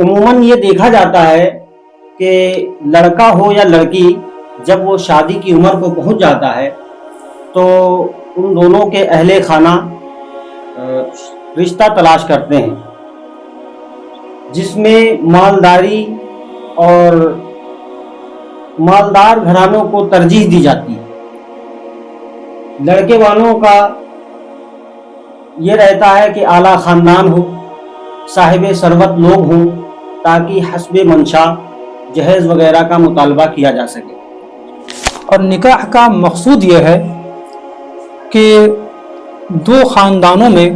عموماً یہ دیکھا جاتا ہے کہ لڑکا ہو یا لڑکی جب وہ شادی کی عمر کو پہنچ جاتا ہے تو ان دونوں کے اہل خانہ رشتہ تلاش کرتے ہیں جس میں مالداری اور مالدار گھرانوں کو ترجیح دی جاتی ہے۔ لڑکے والوں کا یہ رہتا ہے کہ اعلیٰ خاندان ہو، صاحب ثروت لوگ ہوں تاکہ حسب منشا جہیز وغیرہ کا مطالبہ کیا جا سکے۔ اور نکاح کا مقصود یہ ہے کہ دو خاندانوں میں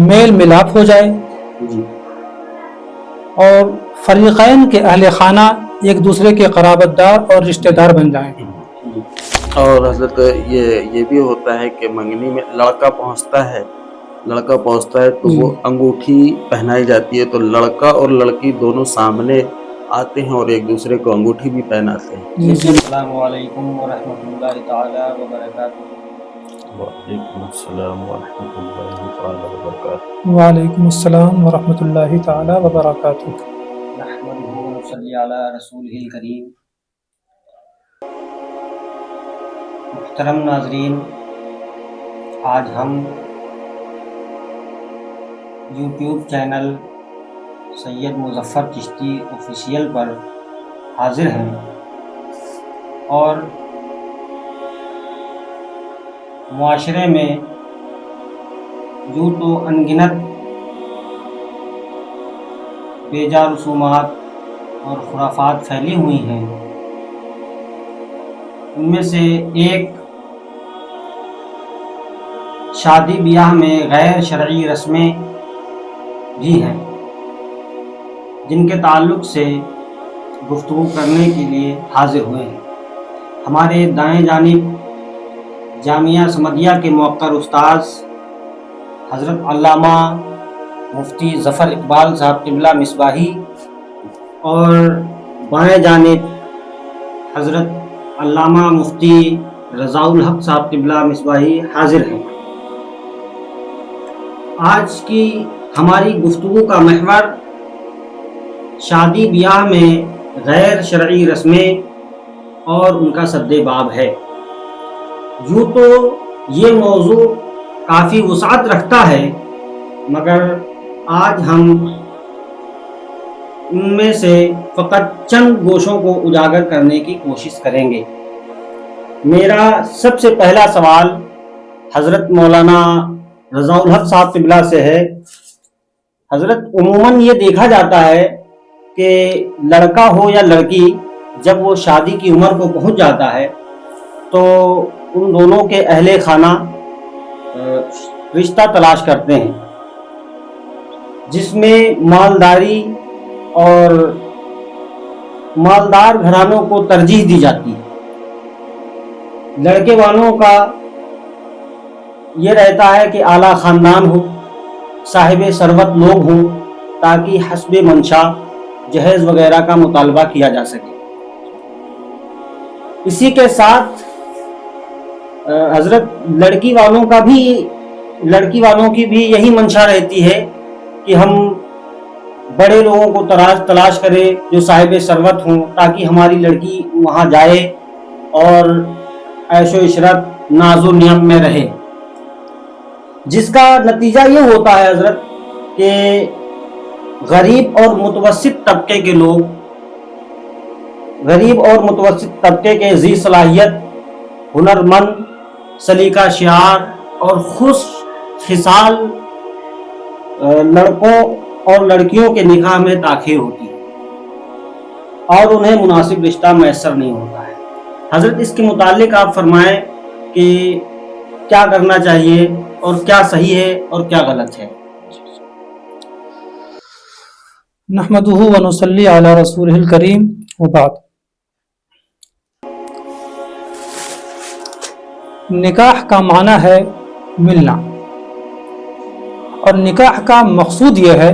میل ملاپ ہو جائے اور فریقین کے اہل خانہ ایک دوسرے کے قرابت دار اور رشتہ دار بن جائیں۔ اور حضرت یہ بھی ہوتا ہے کہ منگنی میں لڑکا پہنچتا ہے تو وہ انگوٹھی پہنائی جاتی ہے، تو لڑکا اور لڑکی دونوں سامنے آتے ہیں اور ایک دوسرے کو انگوٹھی بھی پہناتے ہیں۔ السلام علیکم ورحمۃ اللہ تعالی وبرکاتہ۔ وعلیکم السلام ورحمۃ اللہ تعالی وبرکاتہ۔ وعلیکم السلام ورحمۃ اللہ تعالی وبرکاتہ۔ نحمدہ ونصلی علی رسولہ الکریم۔ محترم ناظرین، آج ہم یوٹیوب چینل سید مظفر چشتی آفیشیل پر حاضر ہیں اور معاشرے میں یوں تو انگنت بے جا رسومات اور خرافات پھیلی ہوئی ہیں، ان میں سے ایک شادی بیاہ میں غیر شرعی رسمیں بھی ہیں جن کے تعلق سے گفتگو کرنے کے لیے حاضر ہوئے ہیں۔ ہمارے دائیں جانب جامعہ سمدیہ کے موقر استاذ حضرت علامہ مفتی ظفر اقبال صاحب قبلہ مصباحی اور بائیں جانب حضرت علامہ مفتی رضاء الحق صاحب قبلہ مصباحی حاضر ہیں۔ آج کی ہماری گفتگو کا محور شادی بیاہ میں غیر شرعی رسمیں اور ان کا سد باب ہے۔ یوں تو یہ موضوع کافی وسعت رکھتا ہے، مگر آج ہم ان میں سے فقط چند گوشوں کو اجاگر کرنے کی کوشش کریں گے۔ میرا سب سے پہلا سوال حضرت مولانا رضاء الحق صاحب قبلہ سے ہے۔ حضرت، عموماً یہ دیکھا جاتا ہے کہ لڑکا ہو یا لڑکی جب وہ شادی کی عمر کو پہنچ جاتا ہے تو ان دونوں کے اہل خانہ رشتہ تلاش کرتے ہیں جس میں مالداری اور مالدار گھرانوں کو ترجیح دی جاتی ہے۔ لڑکے والوں کا یہ رہتا ہے کہ اعلیٰ خاندان ہو، صاحب ثروت لوگ ہوں تاکہ حسب منشا جہیز وغیرہ کا مطالبہ کیا جا سکے۔ اسی کے ساتھ حضرت لڑکی والوں کی بھی یہی منشا رہتی ہے کہ ہم بڑے لوگوں کو تلاش کریں جو صاحب ثروت ہوں تاکہ ہماری لڑکی وہاں جائے اور عیش و عشرت ناز و نعم میں رہے، جس کا نتیجہ یہ ہوتا ہے حضرت کہ غریب اور متوسط طبقے کے ذی صلاحیت، ہنرمند، سلیقہ شعار اور خوش خصال لڑکوں اور لڑکیوں کے نکاح میں تاخیر ہوتی ہے اور انہیں مناسب رشتہ میسر نہیں ہوتا ہے۔ حضرت، اس کے متعلق آپ فرمائیں کہ کیا کرنا چاہیے اور کیا صحیح ہے اور کیا غلط ہے؟ نحمدہ ونصلی علی رسولہ الکریم وبعد۔ نکاح کا معنی ہے ملنا، اور نکاح کا مقصود یہ ہے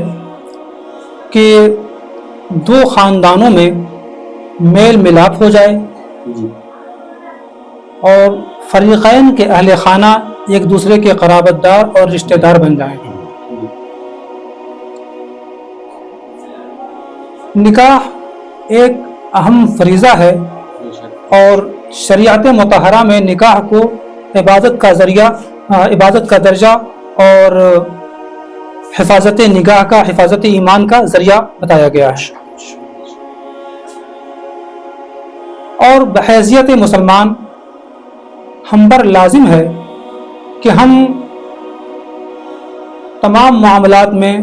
کہ دو خاندانوں میں میل ملاپ ہو جائے اور فریقین کے اہل خانہ ایک دوسرے کے قرابت دار اور رشتہ دار بن جائیں۔ نکاح ایک اہم فریضہ ہے اور شریعت مطہرہ میں نکاح کو عبادت کا ذریعہ، عبادت کا درجہ اور حفاظت نگاہ کا، حفاظت ایمان کا ذریعہ بتایا گیا ہے۔ اور بحیثیت مسلمان ہم پر لازم ہے کہ ہم تمام معاملات میں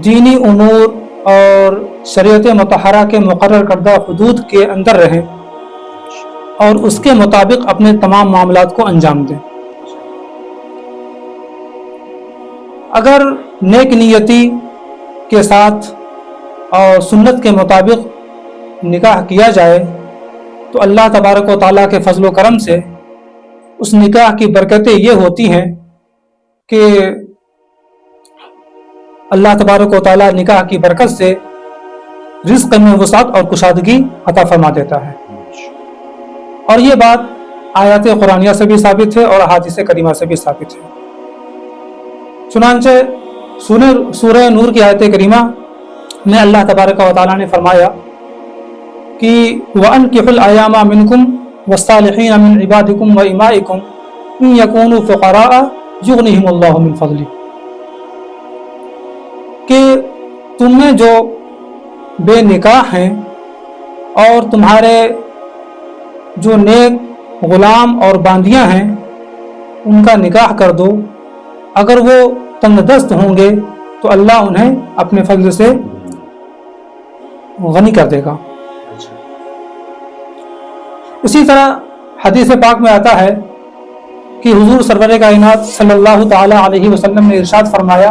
دینی امور اور شریعت مطہرہ کے مقرر کردہ حدود کے اندر رہیں اور اس کے مطابق اپنے تمام معاملات کو انجام دیں۔ اگر نیک نیتی کے ساتھ اور سنت کے مطابق نکاح کیا جائے تو اللہ تبارک و تعالیٰ کے فضل و کرم سے اس نکاح کی برکتیں یہ ہوتی ہیں کہ اللہ تبارک و تعالیٰ نکاح کی برکت سے رزق میں وسعت اور کشادگی عطا فرما دیتا ہے۔ اور یہ بات آیات قرآنیہ سے بھی ثابت ہے اور احادیث کریمہ سے بھی ثابت ہے۔ چنانچہ سورہ نور کی آیت کریمہ میں اللہ تبارک و تعالیٰ نے فرمایا کہ وَأَنكِحُوا الْأَيَامَ مِنكُمْ وَالصَّالِحِينَ مِنْ عِبَادِكُمْ وَإِمَائِكُمْ إِنْ يَكُونُوا فُقَرَاءَ يُغْنِهِمُ اللَّهُ مِنْ فَضْلِهِ، کہ تم میں جو بے نکاح ہیں اور تمہارے جو نیک غلام اور باندیاں ہیں ان کا نکاح کر دو، اگر وہ تنگ دست ہوں گے تو اللہ انہیں اپنے فضل سے غنی کر دے گا۔ اسی طرح حدیث پاک میں آتا ہے کہ حضور سرور کائنات صلی اللہ تعالی علیہ وسلم نے ارشاد فرمایا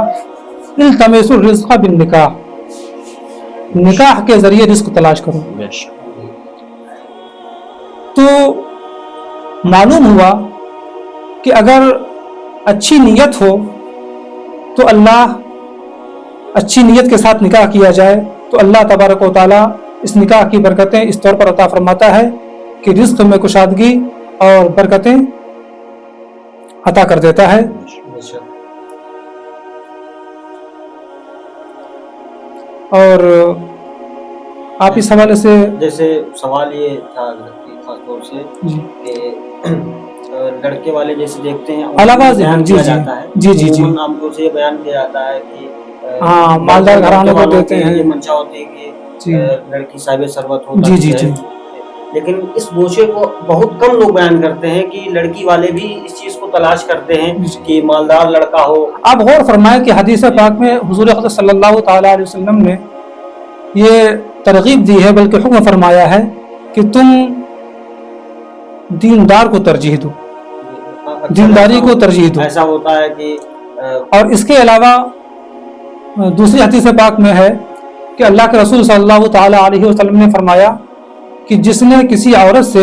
التمسوا الرزق بالنکاح، نکاح کے ذریعے رزق تلاش کرو۔ تو معلوم ہوا کہ اگر اچھی نیت ہو تو اللہ، اچھی نیت کے ساتھ نکاح کیا جائے تو اللہ تبارک و تعالیٰ اس نکاح کی برکتیں اس طور پر عطا فرماتا ہے کہ رزق میں کشادگی اور برکتیں عطا کر دیتا ہے۔ اور آپ اس حوالے سے جیسے سوال یہ تھا خاص طور سے کہ لڑکے والے جیسے دیکھتے ہیں علاوہ بیان جی کیا جی جاتا ہے، جی جی جی عام طور سے یہ بیان کیا جاتا ہے کہ ہاں مالدار گھرانے کو دیتے ہیں، یہ منشا ہوتی ہے جی کہ لڑکی صاحب ثروت ہوتا جی جی ہے، جی لیکن اس گوشے کو بہت کم لوگ بیان کرتے ہیں کہ لڑکی والے بھی اس چیز کو تلاش کرتے ہیں کہ مالدار لڑکا ہو۔ آپ غور فرمائیں کہ حدیث پاک میں حضور اقدس صلی اللہ تعالیٰ علیہ وسلم نے یہ ترغیب دی ہے، بلکہ حکم فرمایا ہے کہ تم دیندار کو ترجیح دو، دینداری کو ترجیح دو۔ ایسا ہوتا ہے کہ اور اس کے علاوہ دوسری حدیث پاک میں ہے کہ اللہ کے رسول صلی اللہ تعالیٰ علیہ وسلم نے فرمایا کہ جس نے کسی عورت سے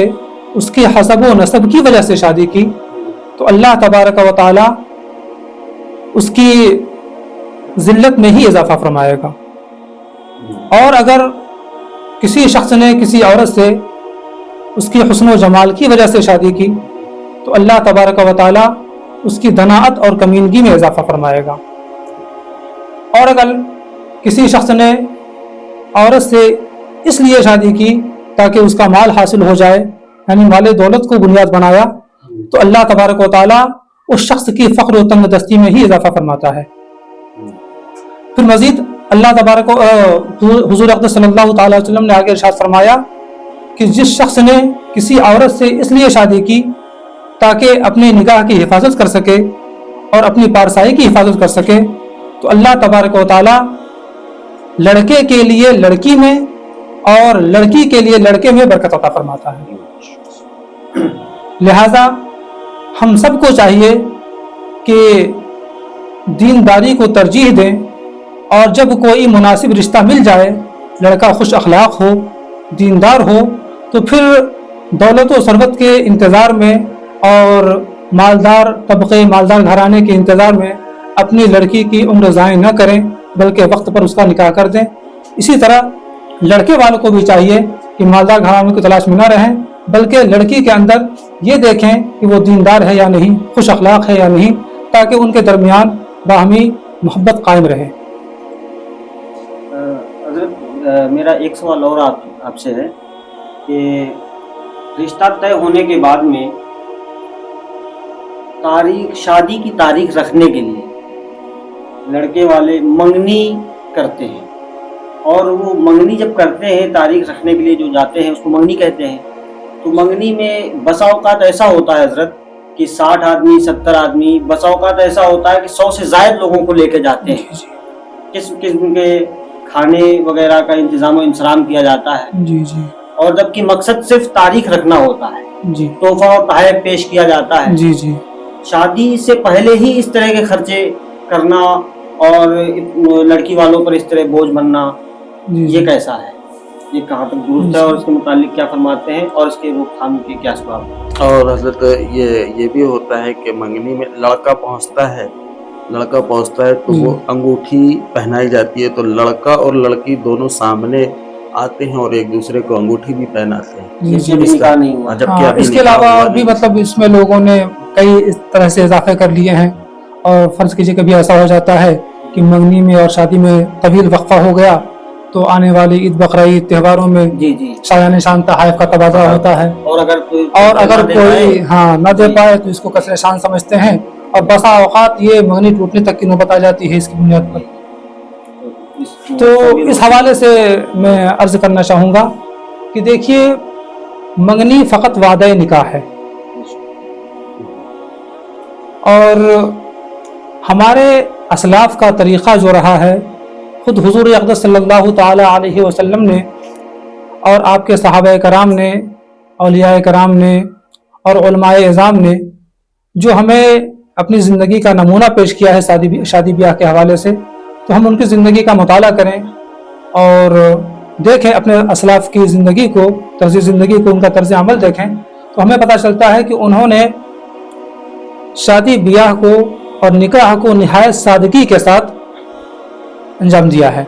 اس کی حسب و نسب کی وجہ سے شادی کی تو اللہ تبارک و تعالیٰ اس کی ذلت میں ہی اضافہ فرمائے گا، اور اگر کسی شخص نے کسی عورت سے اس کی حسن و جمال کی وجہ سے شادی کی تو اللہ تبارک و تعالیٰ اس کی دناعت اور کمینگی میں اضافہ فرمائے گا، اور اگر کسی شخص نے عورت سے اس لیے شادی کی تاکہ اس کا مال حاصل ہو جائے، یعنی مال دولت کو بنیاد بنایا، تو اللہ تبارک و تعالیٰ اس شخص کی فقر و تنگ دستی میں ہی اضافہ فرماتا ہے۔ پھر مزید اللہ تبارک حضور اقدس صلی اللہ تعالیٰ علیہ وسلم نے آگے ارشاد فرمایا کہ جس شخص نے کسی عورت سے اس لیے شادی کی تاکہ اپنی نگاہ کی حفاظت کر سکے اور اپنی پارسائی کی حفاظت کر سکے تو اللہ تبارک و تعالیٰ لڑکے کے لیے لڑکی میں اور لڑکی کے لیے لڑکے میں برکت عطا فرماتا ہے۔ لہذا ہم سب کو چاہیے کہ دینداری کو ترجیح دیں، اور جب کوئی مناسب رشتہ مل جائے، لڑکا خوش اخلاق ہو، دیندار ہو، تو پھر دولت و ثروت کے انتظار میں اور مالدار طبقے، مالدار گھرانے کے انتظار میں اپنی لڑکی کی عمر ضائع نہ کریں، بلکہ وقت پر اس کا نکاح کر دیں۔ اسی طرح لڑکے والوں کو بھی چاہیے کہ مالدار گھرانے کی تلاش میں نہ رہیں، بلکہ لڑکی کے اندر یہ دیکھیں کہ وہ دیندار ہے یا نہیں، خوش اخلاق ہے یا نہیں، تاکہ ان کے درمیان باہمی محبت قائم رہے۔ حضرت میرا ایک سوال اور آپ سے ہے کہ رشتہ طے ہونے کے بعد میں شادی کی تاریخ رکھنے کے لیے لڑکے والے منگنی کرتے ہیں، اور وہ منگنی جب کرتے ہیں تاریخ رکھنے کے لیے جو جاتے ہیں اس کو منگنی کہتے ہیں. تو منگنی میں بسا اوقات ایسا ہوتا ہے حضرت کہ 60 آدمی 70 آدمی، بسا اوقات ایسا ہوتا ہے کہ 100 سے زائد لوگوں کو لے کے جاتے ہیں. قسم قسم کے کھانے وغیرہ کا انتظام و انصرام کیا جاتا ہے، جی جی، اور جبکہ مقصد صرف تاریخ رکھنا ہوتا ہے، جی تحفہ اور تحائف پیش کیا جاتا ہے. جی جی، شادی سے پہلے ہی اس طرح کے خرچے کرنا اور لڑکی والوں پر اس طرح بوجھ بننا، یہ کیسا ہے؟ یہ کہاں تک درست ہے اور اس کے متعلق کیا فرماتے ہیں اور اس کے روک تھام کے کیا اسباب ہیں؟ اور حضرت یہ بھی ہوتا ہے کہ منگنی میں لڑکا پہنچتا ہے تو وہ انگوٹھی پہنائی جاتی ہے، تو لڑکا اور لڑکی دونوں سامنے آتے ہیں اور ایک دوسرے کو انگوٹھی بھی پہناتے ہیں. جس بھی نکاح نہیں ہوا. جبکہ ابھی اس کے نکاح علاوہ ہوا اور بھی نہیں. مطلب اس میں لوگوں نے کئی اس طرح سے اضافے کر لیے ہیں. اور فرض کیجیے کبھی ایسا ہو جاتا ہے کہ منگنی میں اور شادی میں طویل وقفہ ہو گیا تو آنے والی عید بقرعید تہواروں میں جی جی، شایان نشان تحائف کا تبادلہ ہوتا ہے، اور اگر کوئی نہ دے پائے تو اس کو کسر شان سمجھتے ہیں، اور بسا اوقات یہ منگنی ٹوٹنے تک کی نوبت آ جاتی ہے اس کی بنیاد پر. تو اس حوالے سے میں عرض کرنا چاہوں گا کہ دیکھیے، منگنی فقط وعدہ نکاح ہے، اور ہمارے اسلاف کا طریقہ جو رہا ہے، خود حضور اقدس صلی اللہ تعالی علیہ وسلم نے اور آپ کے صحابہ کرام نے، اولیاء کرام نے اور علماء اعظام نے جو ہمیں اپنی زندگی کا نمونہ پیش کیا ہے شادی بیاہ کے حوالے سے، تو ہم ان کی زندگی کا مطالعہ کریں اور دیکھیں اپنے اسلاف کی زندگی کو، طرز زندگی کو، ان کا طرز عمل دیکھیں، تو ہمیں پتہ چلتا ہے کہ انہوں نے شادی بیاہ کو اور نکاح کو نہایت سادگی کے ساتھ انجام دیا ہے.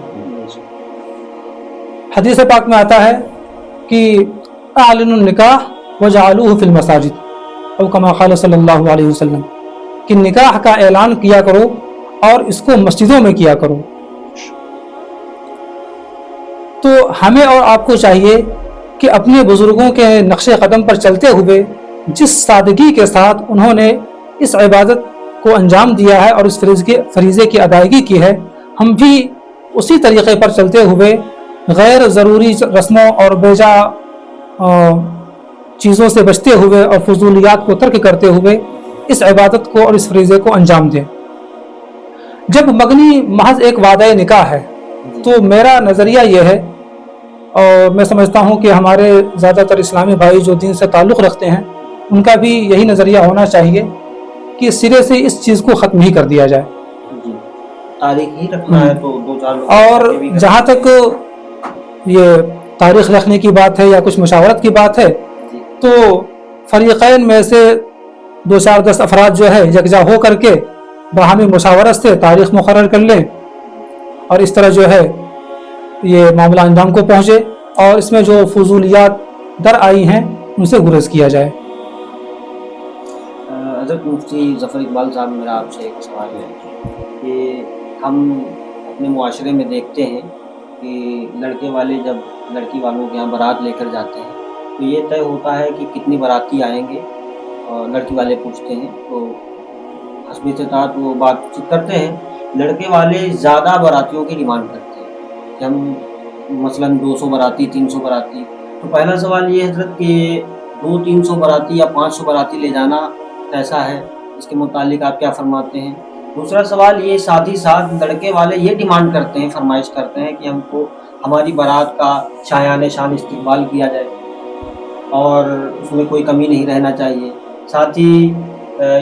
حدیث پاک میں آتا ہے کہ اعلنوا النکاح وجعلوه فی المساجد، او کما قال صلی اللہ علیہ وسلم، کہ نکاح کا اعلان کیا کرو اور اس کو مسجدوں میں کیا کرو. تو ہمیں اور آپ کو چاہیے کہ اپنے بزرگوں کے نقش قدم پر چلتے ہوئے جس سادگی کے ساتھ انہوں نے اس عبادت کو انجام دیا ہے اور اس فریضے کی ادائیگی کی ہے، ہم بھی اسی طریقے پر چلتے ہوئے غیر ضروری رسموں اور بیجا چیزوں سے بچتے ہوئے اور فضولیات کو ترک کرتے ہوئے اس عبادت کو اور اس فریضے کو انجام دیں. جب منگنی محض ایک وعدہ نکاح ہے تو میرا نظریہ یہ ہے، اور میں سمجھتا ہوں کہ ہمارے زیادہ تر اسلامی بھائی جو دین سے تعلق رکھتے ہیں ان کا بھی یہی نظریہ ہونا چاہیے کہ سرے سے اس چیز کو ختم ہی کر دیا جائے. تاریخ ہی رکھنا ہے تو دو چار لوگ. اور جہاں تک یہ تاریخ رکھنے کی بات ہے یا کچھ مشاورت کی بات ہے، تو فریقین میں سے 2-4-10 افراد جو ہے یکجا ہو کر کے باہمی مشاورت سے تاریخ مقرر کر لیں، اور اس طرح جو ہے یہ معاملہ انجام کو پہنچے، اور اس میں جو فضولیات در آئی ہیں ان سے گریز کیا جائے. حضرت مفتی ظفر اقبال صاحب، میرا آپ سے ایک سوال ہے کہ ہم اپنے معاشرے میں دیکھتے ہیں کہ لڑکے والے جب لڑکی والوں کے یہاں بارات لے کر جاتے ہیں تو یہ طے ہوتا ہے کہ کتنی باراتی آئیں گے، اور لڑکی والے پوچھتے ہیں تو حسب استطاعت وہ بات چیت کرتے ہیں. لڑکے والے زیادہ باراتیوں کی ڈیمانڈ کرتے ہیں کہ ہم مثلاً 200 باراتی 300 باراتی. تو پہلا سوال یہ حضرت کہ 200-300 باراتی یا 500 باراتی لے جانا کیسا ہے، اس کے متعلق آپ کیا فرماتے ہیں؟ دوسرا سوال یہ، ساتھ ہی ساتھ لڑکے والے یہ ڈیمانڈ کرتے ہیں، فرمائش کرتے ہیں کہ ہم کو ہماری بارات کا شایان شان استقبال کیا جائے اور اس میں کوئی کمی نہیں رہنا چاہیے. ساتھ ہی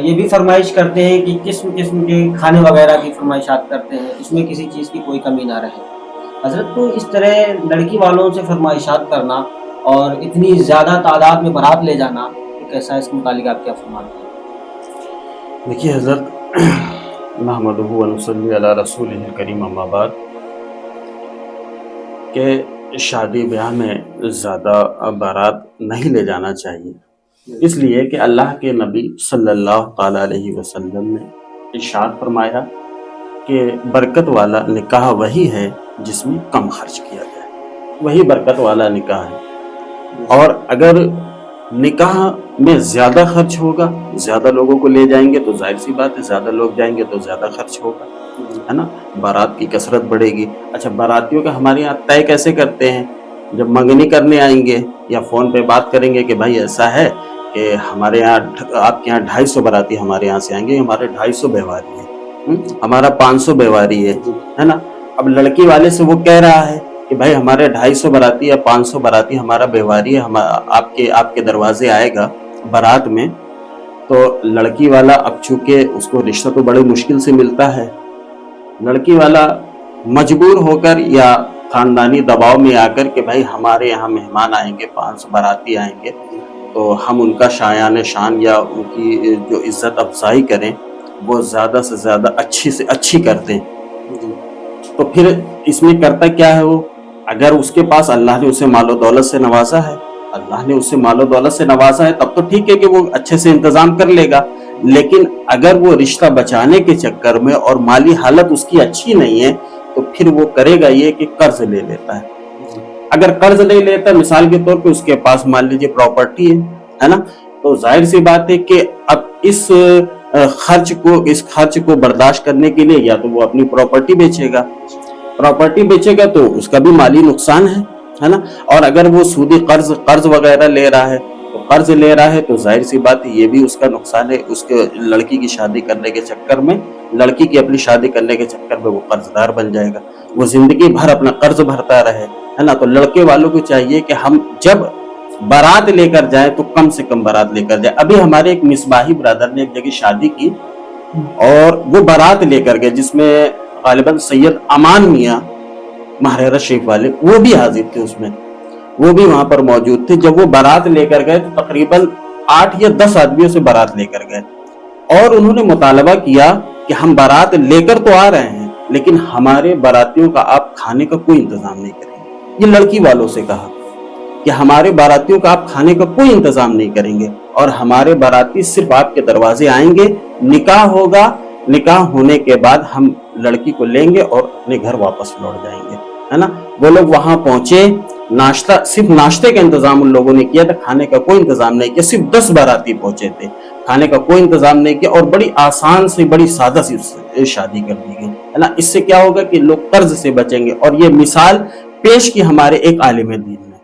یہ بھی فرمائش کرتے ہیں کہ قسم قسم کے کھانے وغیرہ کی فرمائشات کرتے ہیں، اس میں کسی چیز کی کوئی کمی نہ رہے. حضرت تو اس طرح لڑکی والوں سے فرمائشات کرنا اور اتنی زیادہ تعداد میں بارات لے جانا کیسا ہے، اس کے متعلق آپ کیا فرماتے ہیں؟ دیکھیے حضرت، نحمدہ و نصلی علی رسولہ الکریم، اما بعد، کہ شادی بیاہ میں زیادہ بارات نہیں لے جانا چاہیے، اس لیے کہ اللہ کے نبی صلی اللہ تعالی علیہ وسلم نے ارشاد فرمایا کہ برکت والا نکاح وہی ہے جس میں کم خرچ کیا جائے، وہی برکت والا نکاح ہے۔ اور اگر نکاح میں زیادہ خرچ ہوگا، زیادہ لوگوں کو لے جائیں گے تو ظاہر سی بات ہے زیادہ لوگ جائیں گے تو زیادہ خرچ ہوگا، ہے نا، بارات کی کثرت بڑھے گی۔ اچھا، باراتیوں کا ہمارے یہاں طے کیسے کرتے ہیں؟ جب منگنی کرنے آئیں گے یا فون پہ بات کریں گے کہ بھائی ایسا ہے کہ ہمارے یہاں آپ کے یہاں 250 باراتی ہمارے یہاں سے آئیں گے، ہمارے 250 بیواری ہے، ہمارا 500 بیواری ہے نا۔ اب لڑکی والے سے وہ کہہ رہا ہے کہ بھائی ہمارے 250 باراتی یا 500 باراتی ہمارا بیواری ہے، آپ کے دروازے آئے گا بارات میں، تو لڑکی والا اب چونکہ اس کو رشتہ تو بڑے مشکل سے ملتا ہے، لڑکی والا مجبور ہو کر یا خاندانی دباؤ میں آ کر کہ بھائی ہمارے یہاں مہمان آئیں گے، 500 باراتی آئیں گے، تو ہم ان کا شایان شان یا ان کی جو عزت افزائی کریں وہ زیادہ سے زیادہ اچھی سے اچھی کر دیں۔ تو پھر اس میں کرتا کیا ہے وہ؟ اگر اس کے پاس اللہ نے اسے مال و دولت سے نوازا ہے، اللہ نے اسے مال و دولت سے نوازا ہے، تب تو ٹھیک ہے کہ وہ اچھے سے انتظام کر لے گا، لیکن اگر وہ رشتہ بچانے کے چکر میں اور مالی حالت اس کی اچھی نہیں ہے تو پھر وہ کرے گا یہ کہ قرض لے لیتا ہے۔ اگر قرض نہیں لیتا، مثال کے طور پہ اس کے پاس مان لیجیے پراپرٹی ہے نا، تو ظاہر سی بات ہے کہ اب اس خرچ کو برداشت کرنے کے لیے یا تو وہ اپنی پراپرٹی بیچے گا تو اس کا بھی مالی نقصان ہے نا۔ اور اگر وہ سودی قرض وغیرہ لے رہا ہے تو ظاہر سی بات ہے یہ بھی اس کا نقصان ہے۔ اس کے لڑکی کی شادی کرنے کے چکر میں، لڑکی کی اپنی شادی کرنے کے چکر میں وہ قرض دار بن جائے گا، وہ زندگی بھر اپنا قرض بھرتا رہے، ہے نا۔ تو لڑکے والوں کو چاہیے کہ ہم جب بارات لے کر جائیں تو کم سے کم بارات لے کر جائیں۔ ابھی ہمارے ایک مصباحی برادر نے ایک جگہ شادی کی اور وہ بارات لے کر گئے جس میں غالباً سید امان میاں مہرہ شریف والے وہ بھی حاضر تھے، اس میں وہ بھی وہاں پر موجود تھے۔ جب وہ بارات لے کر گئے تو تقریباً 8 یا 10 آدمیوں سے بارات لے کر گئے اور انہوں نے مطالبہ کیا کہ ہم بارات لے کر تو آ رہے ہیں لیکن ہمارے باراتیوں کا آپ کھانے کا کوئی انتظام نہیں کریں گے۔ یہ لڑکی والوں سے کہا کہ ہمارے باراتیوں کا آپ کھانے کا کوئی انتظام نہیں کریں گے اور ہمارے باراتی صرف آپ کے دروازے آئیں گے، نکاح ہوگا، نکاح ہونے کے بعد ہم لڑکی کو لیں گے اور اپنے گھر واپس لوٹ جائیں گے، ہے نا۔ وہ لوگ وہاں پہنچے، صرف ناشتے کا انتظام ان لوگوں نے کیا تھا، کھانے کا کوئی انتظام نہیں کیا۔ صرف 10 باراتی پہنچے تھے، کھانے کا کوئی انتظام نہیں کیا اور بڑی آسان سے بڑی سادہ سی شادی کر دی گئی، ہے نا۔ اس سے کیا ہوگا کہ لوگ قرض سے بچیں گے۔ اور یہ مثال پیش کی ہمارے ایک عالم دین نے۔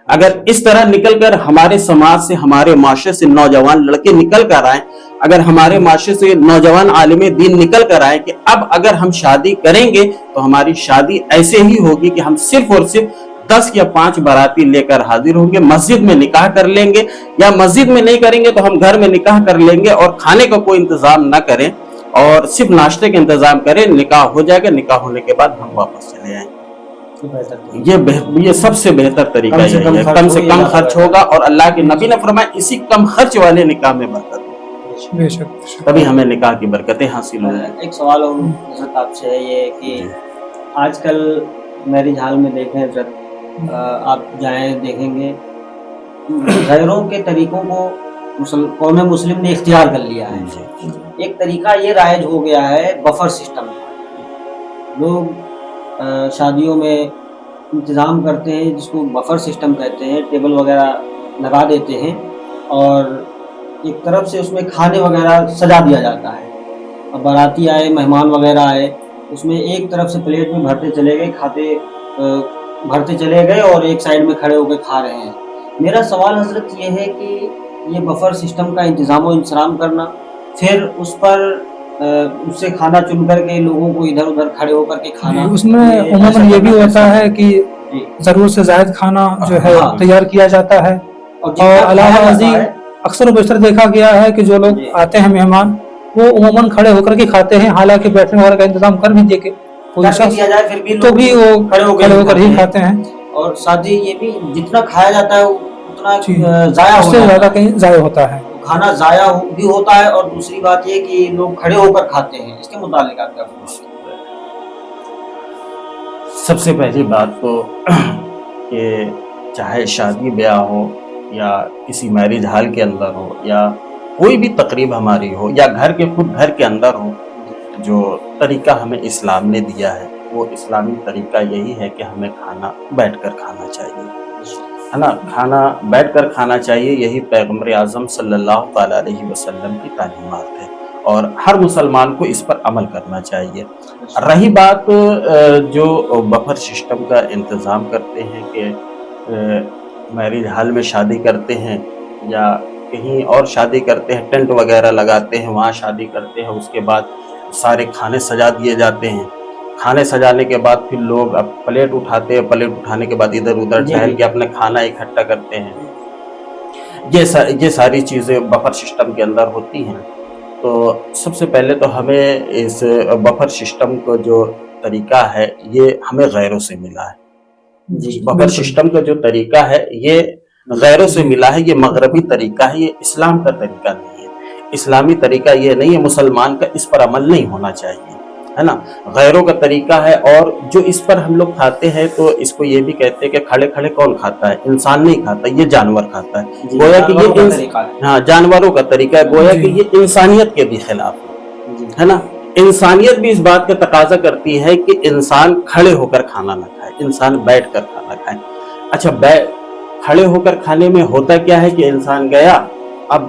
اگر اس طرح نکل کر ہمارے سماج سے، ہمارے معاشرے سے نوجوان لڑکے نکل کر آئیں، اگر ہمارے معاشرے سے نوجوان عالم دین نکل کر آئیں کہ اب اگر ہم شادی کریں گے تو ہماری شادی ایسے ہی ہوگی کہ ہم صرف اور صرف 10 یا 5 باراتی لے کر حاضر ہوں گے، مسجد میں نکاح کر لیں گے، یا مسجد میں نہیں کریں گے تو ہم گھر میں نکاح کر لیں گے اور کھانے کا کوئی انتظام نہ کریں اور صرف ناشتے کا انتظام کریں، نکاح ہو جائے گا، نکاح ہونے کے بعد ہم واپس چلے آئیں گے۔ یہ سب سے بہتر طریقہ یہ ہے، کم سے کم خرچ ہوگا اور اللہ کے نبی نے فرمایا اسی کم خرچ والے نکاح میں برکت ہے، تبھی ہمیں نکاح کی برکتیں حاصل ہوں۔ ایک سوال اور حضرت آپ سے ہے یہ کہ آج کل میرج ہال میں دیکھیں حضرت، آپ جائیں دیکھیں گے غیروں کے طریقوں کو قوم مسلم نے اختیار کر لیا ہے۔ ایک طریقہ یہ رائج ہو گیا ہے بفر سسٹم، لوگ شادیوں میں انتظام کرتے ہیں جس کو بفر سسٹم کہتے ہیں، ٹیبل وغیرہ لگا دیتے ہیں اور ایک طرف سے اس میں کھانے وغیرہ سجا دیا جاتا ہے۔ اب باراتی آئے، مہمان وغیرہ آئے، اس میں ایک طرف سے پلیٹ میں بھرتے چلے گئے اور ایک سائیڈ میں کھڑے ہو کے کھا رہے ہیں۔ میرا سوال حضرت یہ ہے کہ یہ بفر سسٹم کا انتظام و انصرام کرنا، پھر اس پر اس سے کھانا چن کر کے لوگوں کو ادھر ادھر کھڑے ہو کر کے کھانا، اس میں عموماً یہ بھی ہوتا ہے کہ ضرورت سے زائد کھانا جو ہے تیار کیا جاتا ہے اور علاوہ ازیں اکثر و بیشتر دیکھا گیا ہے کہ جو لوگ آتے ہیں مہمان وہ عموماً کھڑے ہو کر کے کھاتے ہیں، حالانکہ بیٹھنے وغیرہ کا انتظام کر بھی دے کے تو بھی وہ کھڑے ہو کر ہی کھاتے ہیں۔ اور ساتھ ہی یہ بھی جتنا کھایا جاتا ہے اتنا ضائع اس سے زیادہ کہیں ضائع ہوتا ہے، کھانا ضائع بھی ہوتا ہے۔ اور دوسری بات یہ کہ لوگ کھڑے ہو کر کھاتے ہیں، اس کے متعلق آپ کیا فرمائیں؟ سب سے پہلی بات تو کہ چاہے شادی بیاہ ہو یا کسی میرج ہال کے اندر ہو یا کوئی بھی تقریب ہماری ہو یا گھر کے اندر ہو، جو طریقہ ہمیں اسلام نے دیا ہے وہ اسلامی طریقہ یہی ہے کہ ہمیں کھانا بیٹھ کر کھانا چاہیے، ہے نا، کھانا بیٹھ کر کھانا چاہیے، یہی پیغمبر اعظم صلی اللہ تعالیٰ علیہ وسلم کی تعلیمات ہے اور ہر مسلمان کو اس پر عمل کرنا چاہیے۔ رہی بات جو بفر سسٹم کا انتظام کرتے ہیں کہ میرج ہال میں شادی کرتے ہیں یا کہیں اور شادی کرتے ہیں، ٹینٹ وغیرہ لگاتے ہیں، وہاں شادی کرتے ہیں، اس کے بعد سارے کھانے سجا دیے جاتے ہیں، کھانے سجانے کے بعد پھر لوگ اب پلیٹ اٹھاتے ہیں، پلیٹ اٹھانے کے بعد ادھر ادھر ٹہل کے اپنے کھانا اکٹھا کرتے ہیں، یہ ساری چیزیں بفر سسٹم کے اندر ہوتی ہیں۔ تو سب سے پہلے تو ہمیں اس بفر سسٹم کو جو طریقہ ہے یہ ہمیں غیروں سے ملا ہے، بفر سسٹم کا جو طریقہ ہے یہ غیروں سے ملا ہے، یہ مغربی طریقہ ہے، یہ اسلام کا طریقہ نہیں ہے، اسلامی طریقہ یہ نہیں ہے، مسلمان کا اس پر عمل نہیں ہونا چاہیے، ہے نا، غیروں کا طریقہ ہے۔ اور جو اس پر ہم لوگ کھاتے ہیں تو اس کو یہ بھی کہتے ہیں کہ کھڑے کھڑے کون کھاتا ہے، انسان نہیں کھاتا، یہ جانور کھاتا ہے، گویا کہ یہ جانوروں کا طریقہ ہے، گویا کہ یہ انسانیت کے بھی خلاف ہے نا، انسانیت بھی اس بات کا تقاضا کرتی ہے کہ انسان کھڑے ہو کر کھانا نہ کھائے، انسان بیٹھ کر کھانا کھائے۔ اچھا، کھڑے ہو کر کھانے میں ہوتا کیا ہے کہ انسان گیا، اب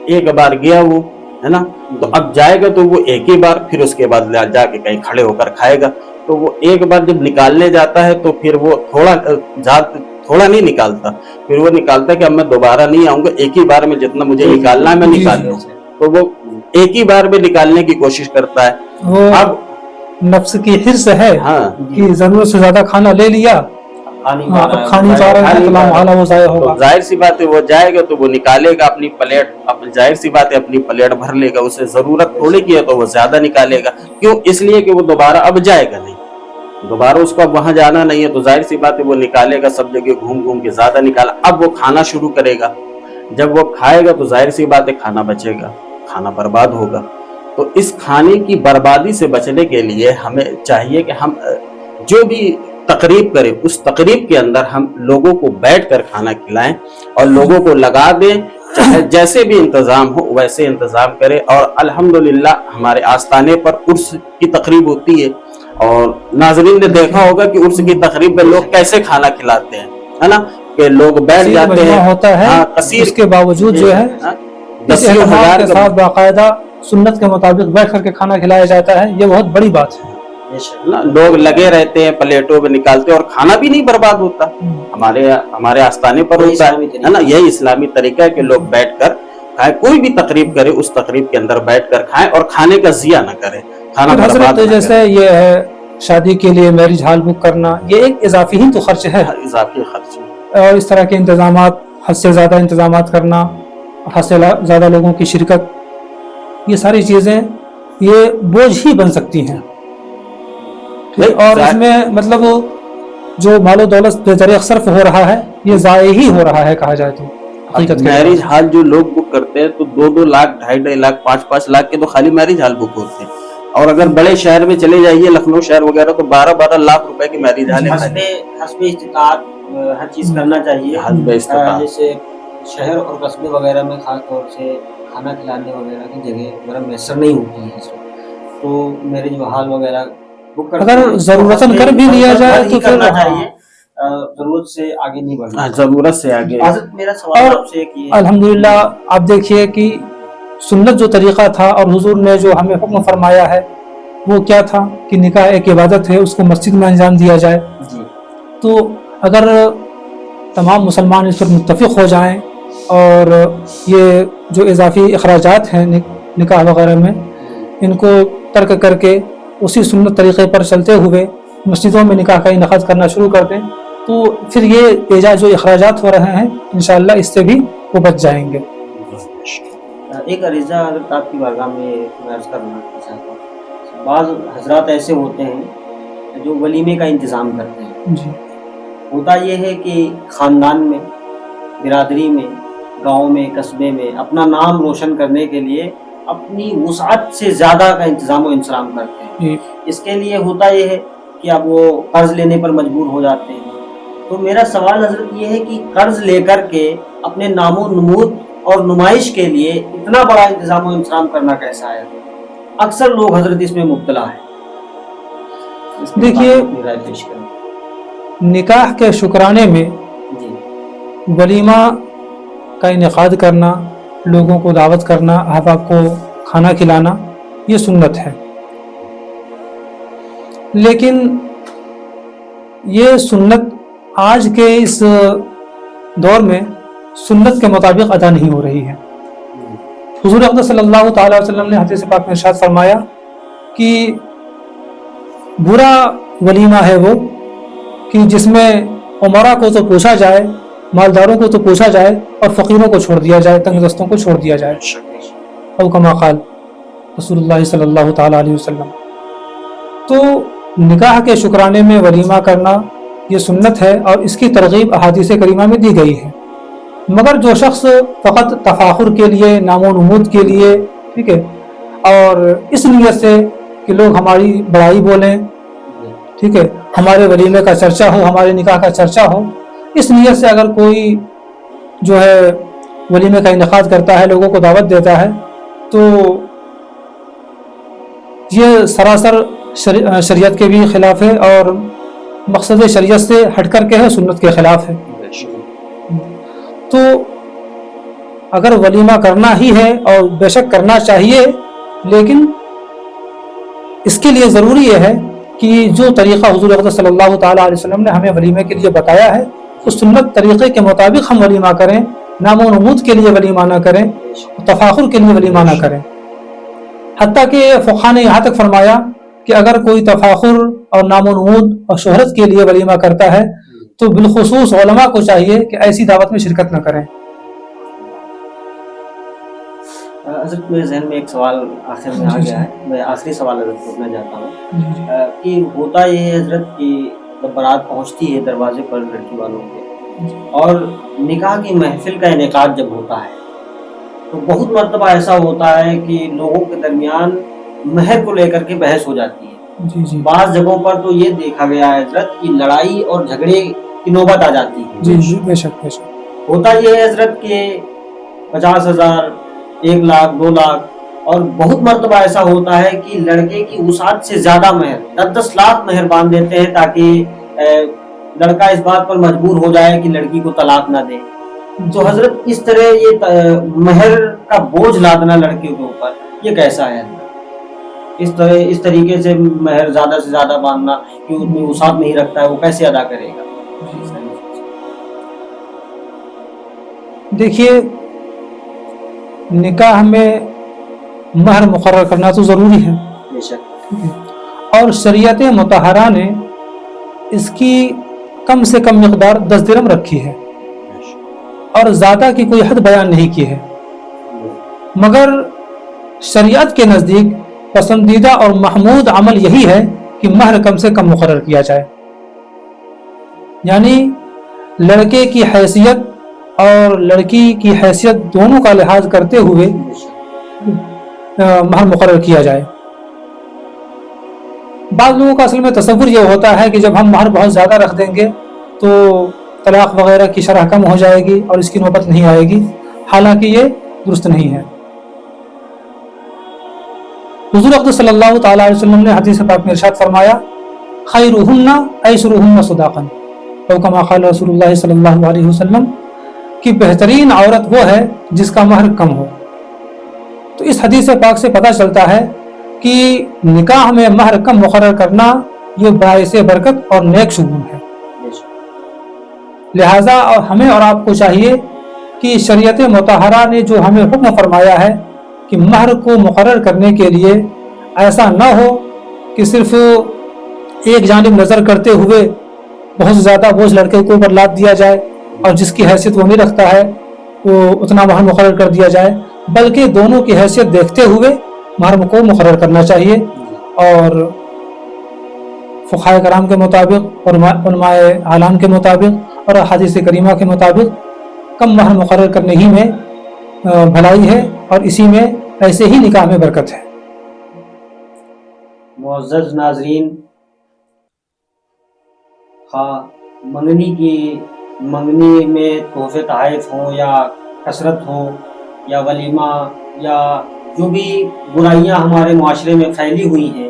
ایک بار گیا وہ، ہے نا، تو اب جائے گا تو وہ ایک ہی بار، پھر اس کے بعد جا کے کہیں کھڑے ہو کر کھائے گا، تو وہ ایک بار جب نکالنے جاتا ہے تو پھر وہ تھوڑا نہیں نکالتا، پھر وہ نکالتا ہے کہ اب میں دوبارہ نہیں آؤں گا، ایک ہی بار میں جتنا مجھے نکالنا ہے میں نکال لوں، تو وہ ایک ہی بار میں نکالنے کی کوشش کرتا ہے۔ اب نفس کی حرص ہے کہ ضرورت سے زیادہ کھانا لے لیا، کھانی پا رہا ہے، وہ ضائع ہوگا، ظاہر سی بات ہے وہ جائے گا تو وہ نکالے گا اپنی پلیٹ، ظاہر سی بات ہے اپنی پلیٹ بھر لے گا، اسے ضرورت تھوڑی کی ہے تو وہ زیادہ نکالے گا، کیوں؟ اس لیے کہ وہ دوبارہ اب جائے گا نہیں، دوبارہ اس کو اب وہاں جانا نہیں ہے، تو ظاہر سی بات ہے وہ نکالے گا، سب جگہ گھوم کے زیادہ نکالا، اب وہ کھانا شروع کرے گا، جب وہ کھائے گا تو ظاہر سی بات ہے کھانا بچے گا، کھانا برباد ہوگا۔ تو اس کھانے کی بربادی سے بچنے کے لیے ہمیں چاہیے کہ ہم جو بھی تقریب کریں اس تقریب کے اندر ہم لوگوں کو بیٹھ کر کھانا کھلائیں اور لوگوں کو لگا دیں، چاہے جیسے بھی انتظام ہو ویسے انتظام کریں۔ اور الحمدللہ ہمارے آستانے پر عرس کی تقریب ہوتی ہے، اور ناظرین نے دیکھا ہوگا کہ عرس کی تقریب میں لوگ کیسے کھانا کھلاتے ہیں، ہے نا، کہ لوگ بیٹھ جاتے ہیں، ہوتا ہے، اس کے باوجود جو ہے ہزار کے ساتھ باقاعدہ سنت کے مطابق بیٹھ کر کے کھانا کھلایا جاتا ہے، یہ بہت بڑی بات ہے۔ لوگ لگے رہتے ہیں پلیٹوں میں نکالتے اور کھانا بھی نہیں برباد ہوتا، ہمارے آستانے پر ہوتا ہے نا، یہی اسلامی طریقہ ہے کہ لوگ بیٹھ کر کھائیں، کوئی بھی تقریب کرے اس تقریب کے اندر بیٹھ کر کھائیں اور کھانے کا ضیاع نہ کرے، کھانا برباد نہ جیسے کرے۔ یہ ہے شادی کے لیے میرج ہال بک کرنا، یہ ایک اضافی ہی تو خرچ ہے، اضافی خرچ، اور اس طرح کے انتظامات، حد سے زیادہ انتظامات کرنا، حد سے زیادہ لوگوں کی شرکت، یہ ساری چیزیں یہ بوجھ ہی بن سکتی ہیں، اور اس میں مطلب جو مال و دولت بے طریق صرف ہو رہا ہے یہ ضائع ہی ہو رہا ہے کہا جائے تو۔ میرج ہال جو لوگ بک کرتے ہیں تو 2-2 لاکھ 2.5 لاکھ 5-5 لاکھ کے تو خالی میرج ہال بک ہوتے ہیں، اور اگر بڑے شہر میں چلے جائیے لکھنؤ شہر وغیرہ تو 12-12 لاکھ روپے کی میرج ہال ہے۔ حسب استطاعت ہر چیز کرنا چاہیے، حسب استطاعت، جیسے شہر اور قصبے وغیرہ میں خاص طور سے کھانا کھلانے وغیرہ کی جگہ وغیرہ میسر نہیں ہوتی ہے، تو میرج ہال وغیرہ اگر ضرورتاً کر بھی لیا جائے تو کرنا چاہیے، ضرورت سے آگے نہیں بڑھنا، ضرورت سے آگے۔ میرا سوال آپ سے ایک یہ الحمدللہ آپ دیکھیے کہ سنت جو طریقہ تھا اور حضور نے جو ہمیں حکم فرمایا ہے وہ کیا تھا کہ نکاح ایک عبادت ہے، اس کو مسجد میں انجام دیا جائے، تو اگر تمام مسلمان اس پر متفق ہو جائیں اور یہ جو اضافی اخراجات ہیں نکاح وغیرہ میں ان کو ترک کر کے اسی سنت طریقے پر چلتے ہوئے مسجدوں میں نکاح کا انعقاد کرنا شروع کر دیں، تو پھر یہ بیجا جو اخراجات ہو رہے ہیں انشاءاللہ اس سے بھی وہ بچ جائیں گے۔ ایک عریضہ اگر آپ کی بارگاہ میں عرض کرنا چاہتا ہوں، بعض حضرات ایسے ہوتے ہیں جو ولیمے کا انتظام کرتے ہیں، جی، ہوتا یہ ہے کہ خاندان میں، برادری میں، گاؤں میں، قصبے میں اپنا نام روشن کرنے کے لیے اپنی وسعت سے زیادہ کا انتظام و انصرام کرتے ہیں، اس کے لیے ہوتا یہ ہے کہ اب وہ قرض لینے پر مجبور ہو جاتے ہیں۔ تو میرا سوال حضرت یہ ہے کہ قرض لے کر کے اپنے نام و نمود اور نمائش کے لیے اتنا بڑا انتظام و انصرام کرنا کیسا ہے؟ اکثر لوگ حضرت اس میں مبتلا ہیں. اس میں دیکھیے، اپنی رائے پیش کریں. نکاح کے شکرانے میں جی ولیمہ کا انعقاد کرنا، لوگوں کو دعوت کرنا، احباب کو کھانا کھلانا، یہ سنت ہے. لیکن یہ سنت آج کے اس دور میں سنت کے مطابق ادا نہیں ہو رہی ہے. حضور اقدس صلی اللہ تعالی وسلم نے حدیث پاک میں ارشاد فرمایا کہ برا ولیمہ ہے وہ کہ جس میں عمرا کو تو پوچھا جائے، مالداروں کو تو پوچھا جائے، اور فقیروں کو چھوڑ دیا جائے، تنگ دستوں کو چھوڑ دیا جائے. او کما قال رسول اللہ صلی اللہ تعالی علیہ وسلم. تو نکاح کے شکرانے میں ولیمہ کرنا یہ سنت ہے، اور اس کی ترغیب احادیث کریمہ میں دی گئی ہے. مگر جو شخص فقط تفاخر کے لیے، نام و نمود کے لیے، ٹھیک ہے، اور اس نیت سے کہ لوگ ہماری بڑائی بولیں، ٹھیک ہے، ہمارے ولیمے کا چرچا ہو، ہمارے نکاح کا چرچا ہو، اس نیت سے اگر کوئی جو ہے ولیمے کا انعقاد کرتا ہے، لوگوں کو دعوت دیتا ہے، تو یہ سراسر شریعت کے بھی خلاف ہے، اور مقصد شریعت سے ہٹ کر کے ہے، سنت کے خلاف ہے. تو اگر ولیمہ کرنا ہی ہے، اور بے شک کرنا چاہیے، لیکن اس کے لیے ضروری یہ ہے کہ جو طریقہ حضور اقدس صلی اللہ تعالیٰ علیہ وسلم نے ہمیں ولیمے کے لیے بتایا ہے، اس سنت طریقے کے مطابق ہم ولیمہ کریں، نام و نمود کے لیے ولیمہ نہ کریں، تفاخر کے لیے ولیمہ نہ کریں. حتیٰ کہ فقہا نے یہاں تک فرمایا کہ اگر کوئی تفاخر اور نام و نمود اور شہرت کے لیے ولیمہ کرتا ہے تو بالخصوص علماء کو چاہیے کہ ایسی دعوت میں شرکت نہ کریں. حضرت میرے ذہن میں ایک سوال آخر میں آ گیا ہے، میں آخری سوال حضرت پوچھنا چاہتا ہوں کہ ہوتا یہ ہے حضرت کہ جب بارات پہنچتی ہے دروازے پر لڑکی والوں کے، اور نکاح کی محفل کا انعقاد جب ہوتا ہے تو بہت مرتبہ ایسا ہوتا ہے کہ لوگوں کے درمیان مہر کو لے کر کے بحث ہو جاتی ہے. بعض جگہوں پر تو یہ دیکھا گیا ہے حضرت کہ لڑائی اور جھگڑے کی نوبت آ جاتی ہے. جی بے شک بے شک. ہوتا یہ ہے حضرت کہ 50,000، 1 لاکھ، 2 لاکھ، اور بہت مرتبہ ایسا ہوتا ہے کہ لڑکے کی وسعت سے زیادہ مہر، 10-10 لاکھ مہر باندھ دیتے ہیں تاکہ لڑکا اس بات پر مجبور ہو جائے کہ لڑکی کو طلاق نہ دے. تو حضرت اس طرح یہ مہر کا بوجھ لادنا لڑکیوں کے اوپر، یہ کیسا ہے؟ اس طریقے سے مہر زیادہ سے زیادہ باندھنا کہ اس میں وسعت نہیں رکھتا ہے، وہ کیسے ادا کرے گا؟ دیکھیے، نکاح میں مہر مقرر کرنا تو ضروری ہے، بے شک، اور شریعت مطہرہ نے اس کی کم سے کم مقدار 10 درہم رکھی ہے، اور زیادہ کی کوئی حد بیان نہیں کی ہے. مگر شریعت کے نزدیک پسندیدہ اور محمود عمل یہی ہے کہ مہر کم سے کم مقرر کیا جائے. یعنی لڑکے کی حیثیت اور لڑکی کی حیثیت دونوں کا لحاظ کرتے ہوئے مہر مقرر کیا جائے. بعض لوگوں کا اصل میں تصور یہ ہوتا ہے کہ جب ہم مہر بہت زیادہ رکھ دیں گے تو طلاق وغیرہ کی شرح کم ہو جائے گی اور اس کی نوبت نہیں آئے گی، حالانکہ یہ درست نہیں ہے. حضور اقدس صلی اللہ تعالیٰ علیہ وسلم نے حدیث پاک میں ارشاد فرمایا خیرہن ایسرہن صداقا، او کما قال رسول اللہ صلی اللہ علیہ وسلم، کہ بہترین عورت وہ ہے جس کا مہر کم ہو. تو اس حدیث پاک سے پتہ چلتا ہے کہ نکاح میں مہر کم مقرر کرنا یہ باعث برکت اور نیک شگون ہے. لہٰذا ہمیں اور آپ کو چاہیے کہ شریعت مطہرہ نے جو ہمیں حکم فرمایا ہے کہ مہر کو مقرر کرنے کے لیے ایسا نہ ہو کہ صرف ایک جانب نظر کرتے ہوئے بہت زیادہ بوجھ لڑکے کے اوپر لاد دیا جائے اور جس کی حیثیت وہ نہیں رکھتا ہے وہ اتنا مہر مقرر کر دیا جائے، بلکہ دونوں کی حیثیت دیکھتے ہوئے مہر کو مقرر کرنا چاہیے. اور فقہاء کرام کے مطابق اور علماء اعلام کے مطابق اور حدیث کریمہ کے مطابق کم مہر مقرر کرنے ہی میں بھلائی ہے، اور اسی میں ایسے ہی نکاح میں برکت ہے. معزز ناظرین، منگنی میں تحفے تحائف ہوں یا کثرت ہو یا ولیمہ یا جو بھی برائیاں ہمارے معاشرے میں پھیلی ہوئی ہیں،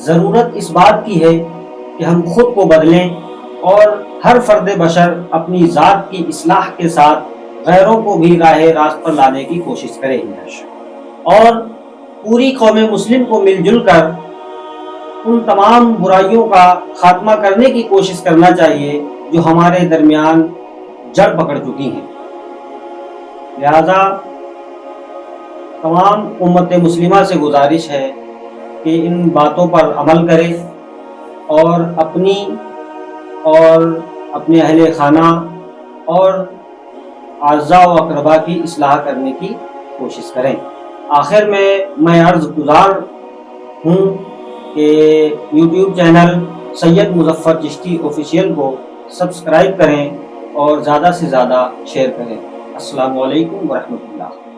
ضرورت اس بات کی ہے کہ ہم خود کو بدلیں اور ہر فرد بشر اپنی ذات کی اصلاح کے ساتھ غیروں کو بھی راہ راست پر لانے کی کوشش کرے، اور پوری قوم مسلم کو مل جل کر ان تمام برائیوں کا خاتمہ کرنے کی کوشش کرنا چاہیے جو ہمارے درمیان جڑ پکڑ چکی ہیں۔ لہذا تمام امت مسلمہ سے گزارش ہے کہ ان باتوں پر عمل کرے اور اپنی اور اپنے اہل خانہ اور اعزاء و اقربا کی اصلاح کرنے کی کوشش کریں۔ آخر میں عرض گزار ہوں کہ یوٹیوب چینل سید مظفر چشتی آفیشیل کو سبسکرائب کریں اور زیادہ سے زیادہ شیئر کریں۔ السلام علیکم ورحمۃ اللہ۔